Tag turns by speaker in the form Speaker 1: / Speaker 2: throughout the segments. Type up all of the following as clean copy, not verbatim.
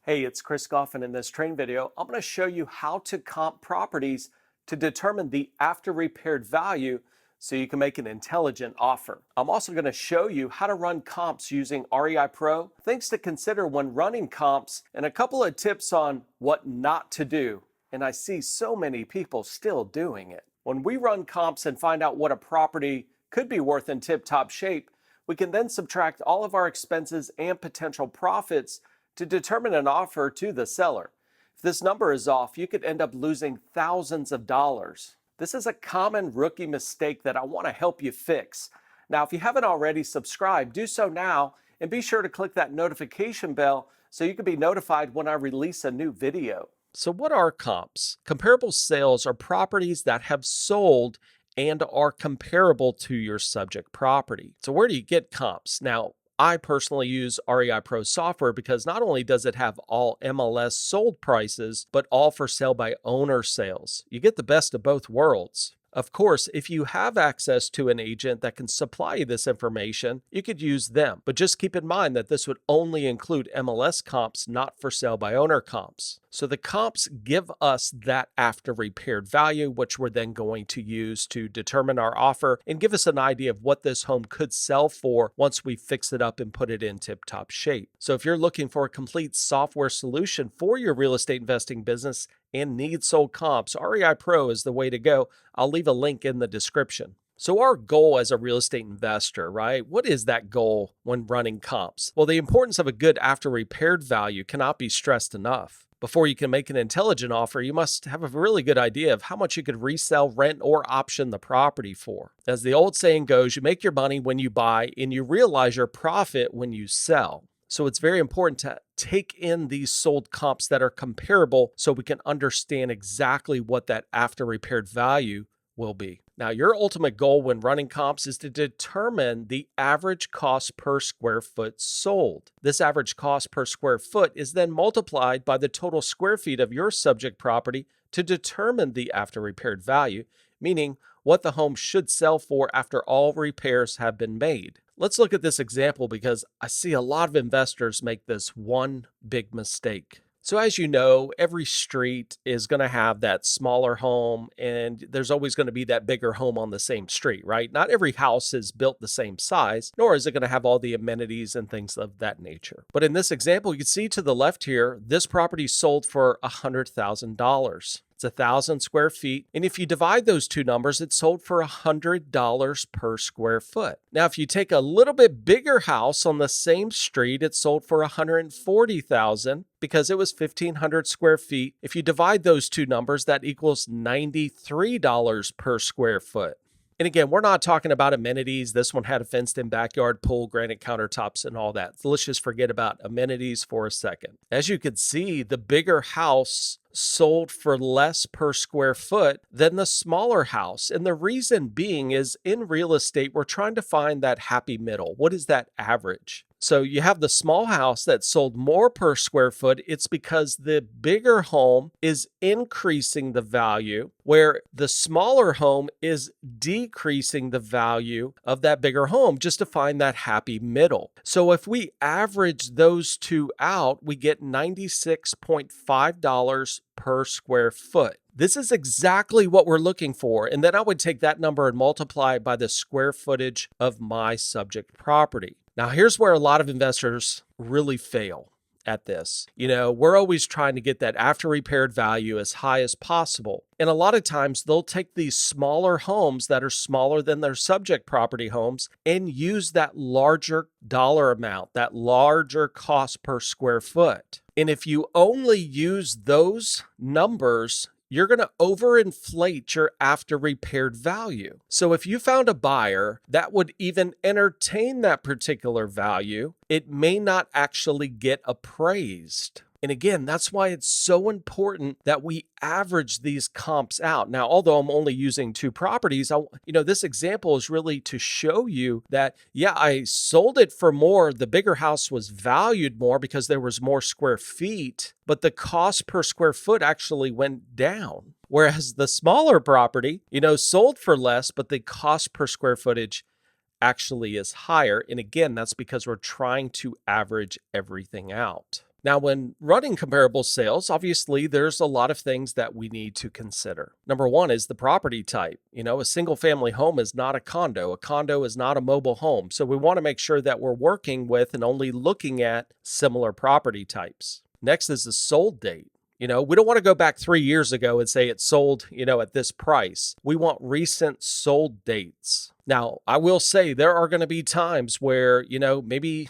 Speaker 1: Hey, it's Chris Goff, and in this training video, I'm going to show you how to comp properties to determine the after repaired value so you can make an intelligent offer. I'm also going to show you how to run comps using REI Pro, things to consider when running comps, and a couple of tips on what not to do. And I see so many people still doing it. When we run comps and find out what a property could be worth in tip-top shape, we can then subtract all of our expenses and potential profits to determine an offer to the seller. If this number is off, you could end up losing thousands of dollars. This is a common rookie mistake that I want to help you fix. Now, if you haven't already subscribed, do so now and be sure to click that notification bell so you can be notified when I release a new video. So what are comps? Comparable sales are properties that have sold and are comparable to your subject property. So where do you get comps? Now, I personally use REI Pro software because not only does it have all MLS sold prices, but all for sale by owner sales. You get the best of both worlds. Of course, if you have access to an agent that can supply you this information, you could use them. But just keep in mind that this would only include MLS comps, not for sale by owner comps. So the comps give us that after repaired value, which we're then going to use to determine our offer and give us an idea of what this home could sell for once we fix it up and put it in tip-top shape. So if you're looking for a complete software solution for your real estate investing business and need sold comps, REI Pro is the way to go. I'll leave a link in the description. So our goal as a real estate investor, right? What is that goal when running comps? Well, the importance of a good after repaired value cannot be stressed enough. Before you can make an intelligent offer, you must have a really good idea of how much you could resell, rent, or option the property for. As the old saying goes, you make your money when you buy and you realize your profit when you sell. So it's very important to take in these sold comps that are comparable so we can understand exactly what that after repaired value will be. Now, your ultimate goal when running comps is to determine the average cost per square foot sold. This average cost per square foot is then multiplied by the total square feet of your subject property to determine the after repaired value, meaning what the home should sell for after all repairs have been made. Let's look at this example because I see a lot of investors make this one big mistake. So as you know, every street is going to have that smaller home, and there's always going to be that bigger home on the same street, right? Not every house is built the same size, nor is it going to have all the amenities and things of that nature. But in this example, you can see to the left here, this property sold for $100,000. It's 1,000 square feet. And if you divide those two numbers, it sold for $100 per square foot. Now, if you take a little bit bigger house on the same street, it sold for $140,000 because it was 1,500 square feet. If you divide those two numbers, that equals $93 per square foot. And again, we're not talking about amenities. This one had a fenced-in backyard, pool, granite countertops, and all that. So let's just forget about amenities for a second. As you can see, the bigger house sold for less per square foot than the smaller house. And the reason being is in real estate, we're trying to find that happy middle. What is that average? So you have the small house that sold more per square foot. It's because the bigger home is increasing the value, where the smaller home is decreasing the value of that bigger home, just to find that happy middle. So if we average those two out, we get $96.5 per square foot. This is exactly what we're looking for. And then I would take that number and multiply it by the square footage of my subject property. Now, here's where a lot of investors really fail at this. You know, we're always trying to get that after repaired value as high as possible. And a lot of times they'll take these smaller homes that are smaller than their subject property homes and use that larger dollar amount, that larger cost per square foot. And if you only use those numbers, you're going to overinflate your after repaired value. So if you found a buyer that would even entertain that particular value, it may not actually get appraised. And again, that's why it's so important that we average these comps out. Now, although I'm only using two properties, this example is really to show you that, yeah, I sold it for more. The bigger house was valued more because there was more square feet, but the cost per square foot actually went down. Whereas the smaller property, sold for less, but the cost per square footage actually is higher. And again, that's because we're trying to average everything out. Now, when running comparable sales, obviously there's a lot of things that we need to consider. Number one is the property type. A single family home is not a condo. A condo is not a mobile home. So we want to make sure that we're working with and only looking at similar property types. Next is the sold date. We don't want to go back 3 years ago and say it sold, at this price. We want recent sold dates. Now, I will say there are going to be times where, maybe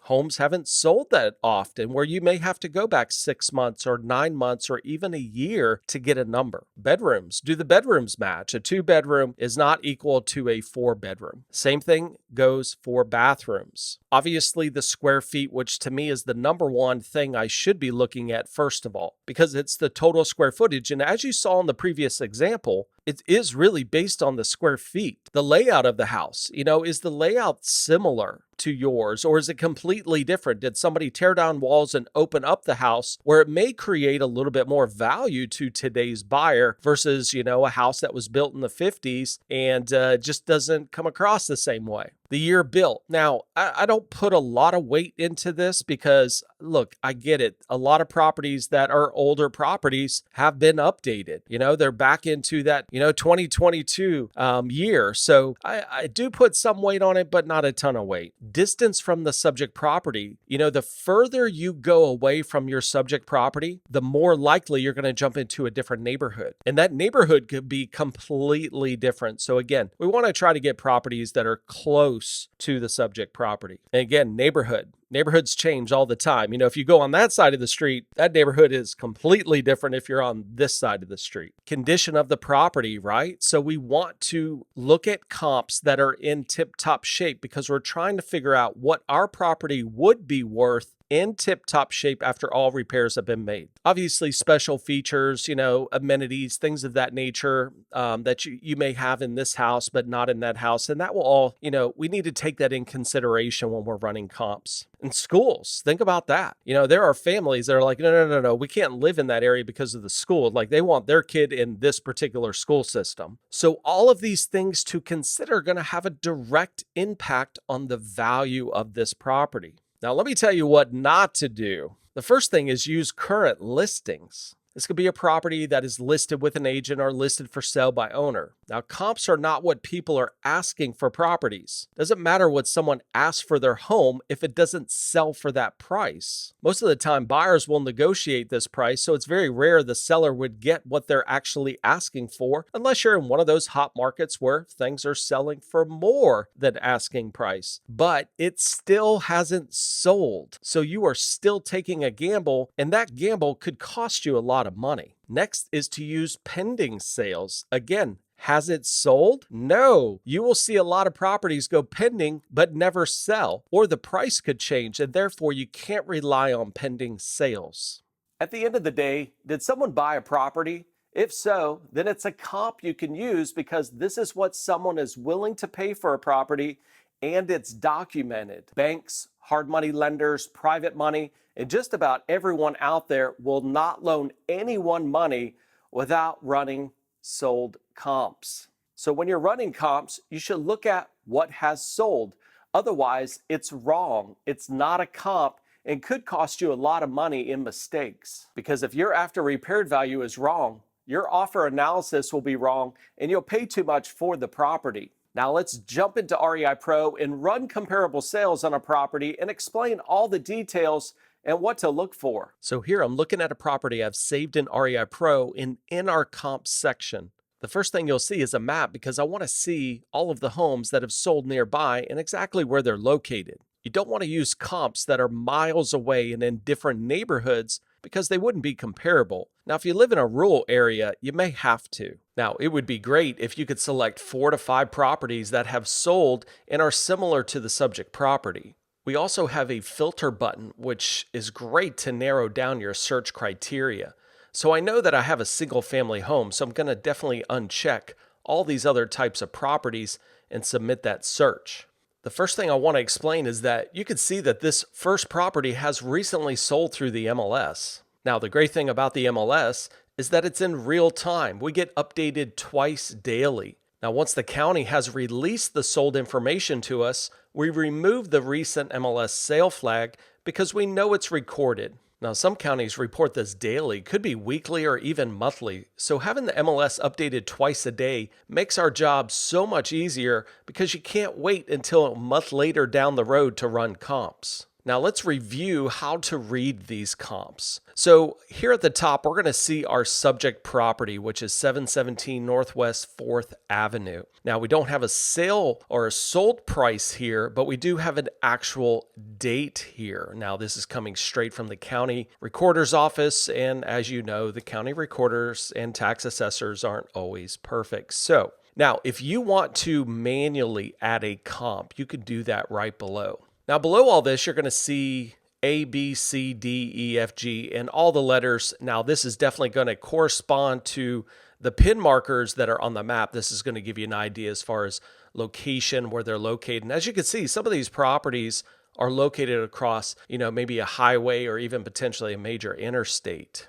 Speaker 1: homes haven't sold that often, where you may have to go back 6 months or 9 months or even a year to get a number. Bedrooms. Do the bedrooms match? A 2-bedroom is not equal to a 4-bedroom. Same thing goes for bathrooms. Obviously, the square feet, which to me is the number one thing I should be looking at first of all, because it's the total square footage. And as you saw in the previous example, it is really based on the square feet. The layout of the house, is the layout similar to yours, or is it completely different? Did somebody tear down walls and open up the house where it may create a little bit more value to today's buyer versus, a house that was built in the 50s and just doesn't come across the same way? The year built. Now, I don't put a lot of weight into this because, look, I get it. A lot of properties that are older properties have been updated. They're back into that, 2022 year. So I do put some weight on it, but not a ton of weight. Distance from the subject property. The further you go away from your subject property, the more likely you're going to jump into a different neighborhood. And that neighborhood could be completely different. So again, we want to try to get properties that are close to the subject property. And again, neighborhoods change all the time. If you go on that side of the street, that neighborhood is completely different if you're on this side of the street. Condition of the property, right? So we want to look at comps that are in tip-top shape because we're trying to figure out what our property would be worth in tip-top shape after all repairs have been made. Obviously, special features, amenities, things of that nature that you may have in this house, but not in that house. And that will all, we need to take that in consideration when we're running comps. And schools, think about that. There are families that are like, no, we can't live in that area because of the school. Like they want their kid in this particular school system. So all of these things to consider are going to have a direct impact on the value of this property. Now, let me tell you what not to do. The first thing is use current listings. This could be a property that is listed with an agent or listed for sale by owner. Now, comps are not what people are asking for properties. Doesn't matter what someone asks for their home if it doesn't sell for that price. Most of the time, buyers will negotiate this price, so it's very rare the seller would get what they're actually asking for, unless you're in one of those hot markets where things are selling for more than asking price. But it still hasn't sold, so you are still taking a gamble, and that gamble could cost you a lot of money. Next is to use pending sales. Again, has it sold? No. You will see a lot of properties go pending but never sell, or the price could change, and therefore you can't rely on pending sales. At the end of the day, did someone buy a property? If so, then it's a comp you can use because this is what someone is willing to pay for a property and it's documented. Banks, hard money lenders, private money, and just about everyone out there will not loan anyone money without running sold comps. So when you're running comps, you should look at what has sold. Otherwise, it's wrong. It's not a comp and could cost you a lot of money in mistakes. Because if your after repaired value is wrong, your offer analysis will be wrong and you'll pay too much for the property. Now let's jump into REI Pro and run comparable sales on a property and explain all the details and what to look for. So here I'm looking at a property I've saved in REI Pro in our comps section. The first thing you'll see is a map because I want to see all of the homes that have sold nearby and exactly where they're located. You don't want to use comps that are miles away and in different neighborhoods because they wouldn't be comparable. Now, if you live in a rural area, you may have to. Now, it would be great if you could select 4 to 5 properties that have sold and are similar to the subject property. We also have a filter button, which is great to narrow down your search criteria. So I know that I have a single family home, so I'm going to definitely uncheck all these other types of properties and submit that search. The first thing I want to explain is that you can see that this first property has recently sold through the MLS. Now, the great thing about the MLS is that it's in real time. We get updated twice daily. Now, once the county has released the sold information to us, we remove the recent MLS sale flag because we know it's recorded. Now, some counties report this daily, could be weekly or even monthly. So having the MLS updated twice a day makes our job so much easier because you can't wait until a month later down the road to run comps. Now let's review how to read these comps. So here at the top, we're going to see our subject property, which is 717 Northwest 4th Avenue. Now we don't have a sale or a sold price here, but we do have an actual date here. Now this is coming straight from the county recorder's office. And as you know, the county recorders and tax assessors aren't always perfect. So now if you want to manually add a comp, you could do that right below. Now below all this, you're going to see A, B, C, D, E, F, G, and all the letters. Now this is definitely going to correspond to the pin markers that are on the map. This is going to give you an idea as far as location, where they're located. And as you can see, some of these properties are located across, maybe a highway or even potentially a major interstate.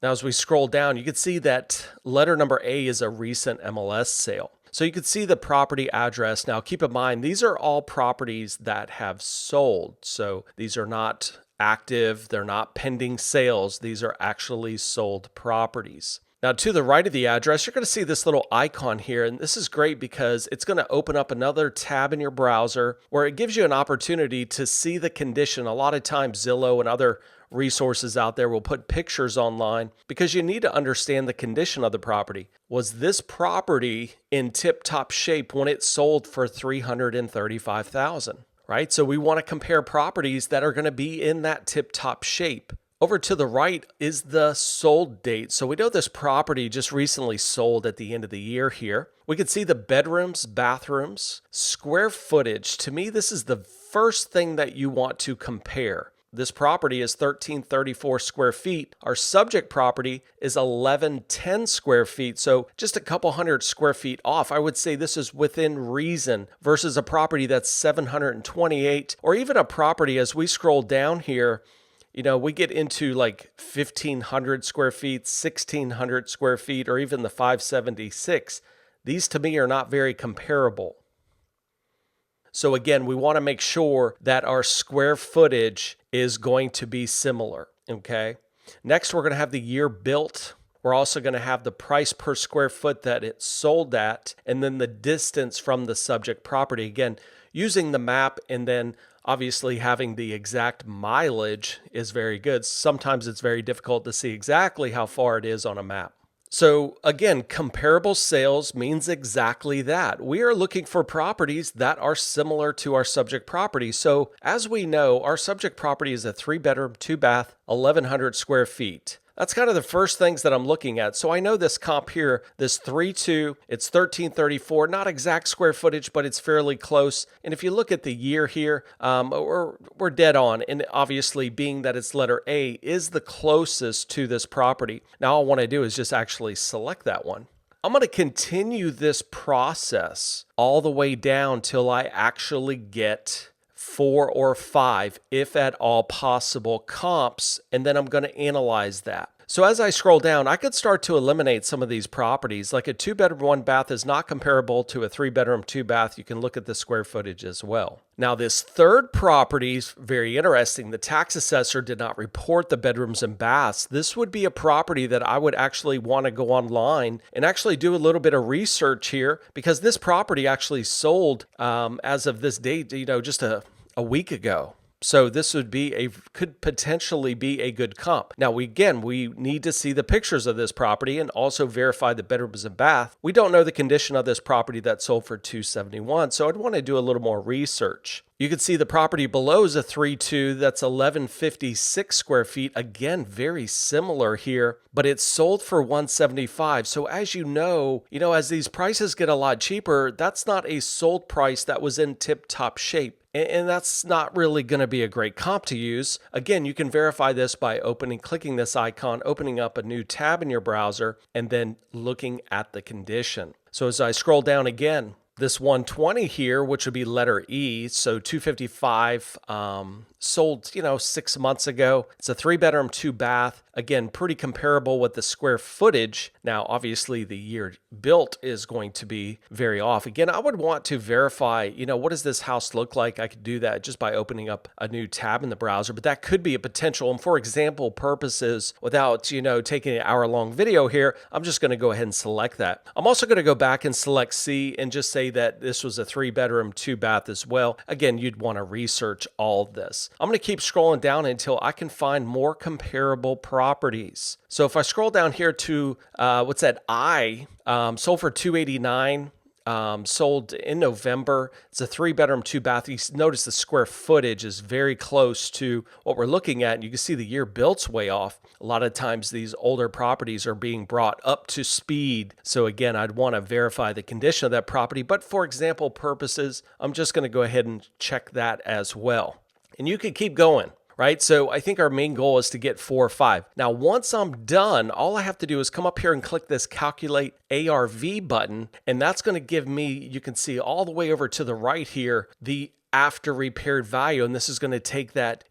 Speaker 1: Now as we scroll down, you can see that letter number A is a recent MLS sale. So you can see the property address. Now keep in mind, these are all properties that have sold. So these are not active, they're not pending sales. These are actually sold properties. Now to the right of the address, you're going to see this little icon here. And this is great because it's going to open up another tab in your browser where it gives you an opportunity to see the condition. A lot of times Zillow and other resources out there will put pictures online because you need to understand the condition of the property. Was this property in tip-top shape when it sold for $335,000, right? So we want to compare properties that are going to be in that tip-top shape. Over to the right is the sold date. So we know this property just recently sold at the end of the year here. We can see the bedrooms, bathrooms, square footage. To me, this is the first thing that you want to compare. This property is 1,334 square feet. Our subject property is 1,110 square feet. So just a couple hundred square feet off. I would say this is within reason versus a property that's 728, or even a property as we scroll down here, we get into like 1,500 square feet, 1,600 square feet, or even the 576. These to me are not very comparable. So again, we want to make sure that our square footage is going to be similar, okay? Next, we're going to have the year built. We're also going to have the price per square foot that it sold at, and then the distance from the subject property. Again, using the map and then obviously having the exact mileage is very good. Sometimes it's very difficult to see exactly how far it is on a map. So again, comparable sales means exactly that. We are looking for properties that are similar to our subject property. So as we know, our subject property is a 3-bedroom, 2-bath, 1,100 square feet. That's kind of the first things that I'm looking at. So I know this comp here, this 3.2, it's 1,334, not exact square footage, but it's fairly close. And if you look at the year here, we're dead on. And obviously being that it's letter A is the closest to this property. Now all I want to do is just actually select that one. I'm going to continue this process all the way down till I actually get 4 or 5, if at all possible, comps, and then I'm going to analyze that. So as I scroll down, I could start to eliminate some of these properties. Like a 2-bedroom, 1-bath is not comparable to a 3-bedroom, 2-bath. You can look at the square footage as well. Now this third property is very interesting. The tax assessor did not report the bedrooms and baths. This would be a property that I would actually want to go online and actually do a little bit of research here, because this property actually sold as of this date, just a week ago. So this could potentially be a good comp. Now, we need to see the pictures of this property and also verify the bedrooms and bath. We don't know the condition of this property that sold for $271, so I'd want to do a little more research. You can see the property below is a 3.2, that's 1,156 square feet. Again, very similar here, but it's sold for $175. So as you know, as these prices get a lot cheaper, that's not a sold price that was in tip-top shape. And that's not really going to be a great comp to use. Again, you can verify this by clicking this icon, opening up a new tab in your browser, and then looking at the condition. So as I scroll down again, this 120 here, which would be letter E, so 255 sold, 6 months ago. It's a 3-bedroom, 2-bath. Again, pretty comparable with the square footage. Now, obviously, the year built is going to be very off. Again, I would want to verify, what does this house look like? I could do that just by opening up a new tab in the browser, but that could be a potential. And for example purposes, without, taking an hour-long video here, I'm just going to go ahead and select that. I'm also going to go back and select C and just say that this was a 3-bedroom, 2-bath as well. Again, you'd want to research all of this. I'm going to keep scrolling down until I can find more comparable properties. So if I scroll down here to what's that? Sold for $289. Sold in November. It's a 3-bedroom, 2-bath. You notice the square footage is very close to what we're looking at. And you can see the year built's way off. A lot of times these older properties are being brought up to speed. So again, I'd want to verify the condition of that property. But for example purposes, I'm just going to go ahead and check that as well. And you could keep going. Right? So I think our main goal is to get 4 or 5. Now, once I'm done, all I have to do is come up here and click this calculate ARV button. And that's going to give me, you can see all the way over to the right here, the after repaired value. And this is going to take that,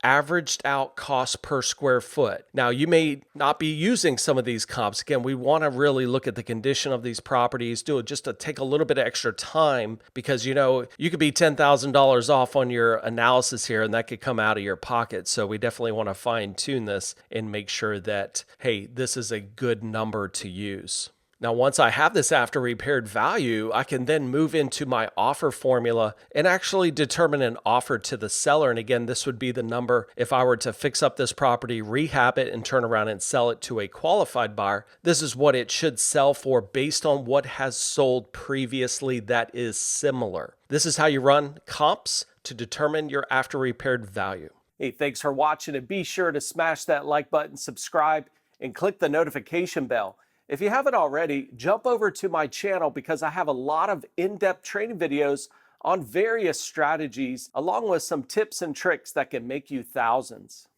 Speaker 1: averaged out cost per square foot. Now, you may not be using some of these comps. Again, we want to really look at the condition of these properties, do it just to take a little bit of extra time because, you could be $10,000 off on your analysis here and that could come out of your pocket. So we definitely want to fine tune this and make sure that, hey, this is a good number to use. Now, once I have this after repaired value, I can then move into my offer formula and actually determine an offer to the seller. And again, this would be the number if I were to fix up this property, rehab it, and turn around and sell it to a qualified buyer. This is what it should sell for based on what has sold previously that is similar. This is how you run comps to determine your after repaired value. Hey, thanks for watching, and be sure to smash that like button, subscribe, and click the notification bell. If you haven't already, jump over to my channel because I have a lot of in-depth training videos on various strategies, along with some tips and tricks that can make you thousands.